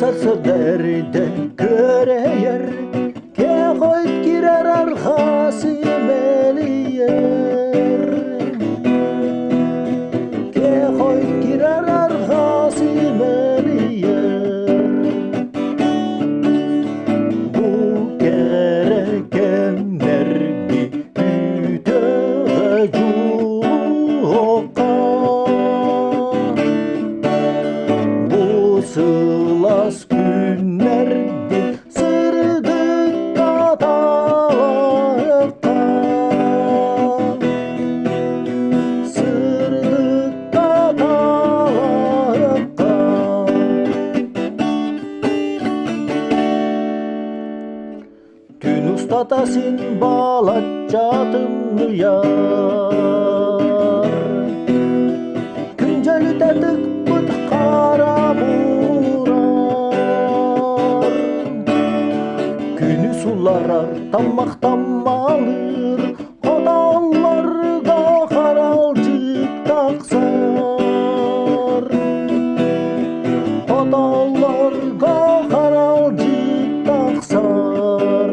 Sözlerde göreyer ke koyt girer arkası meliyer ke koyt girer arkası meliyer bu gerekenler bir ütece bu sılas günlerdi sırdık dağlarka sırdık dağlarka Tün ustatasın bağlatçatımlı yar Güncel ütedik bıt karamurar Günü sular tammaktan alır O dağlarda karalcık taksar O dağlarda karalcık taksar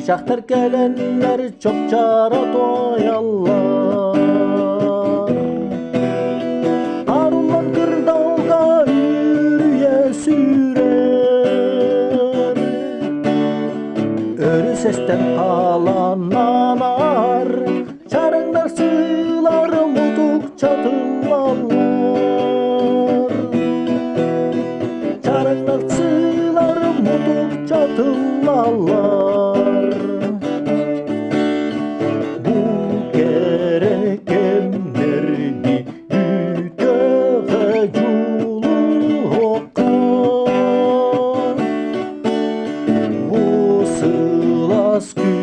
Çiçekler gelenler çok çara doyarlar Arılar kırdalda yürüye sürer Örü sesten ağlananar Çarınlar sığlar mutluk çatırlarlar Çarınlar sığlar mutluk çatırlarlar Ask you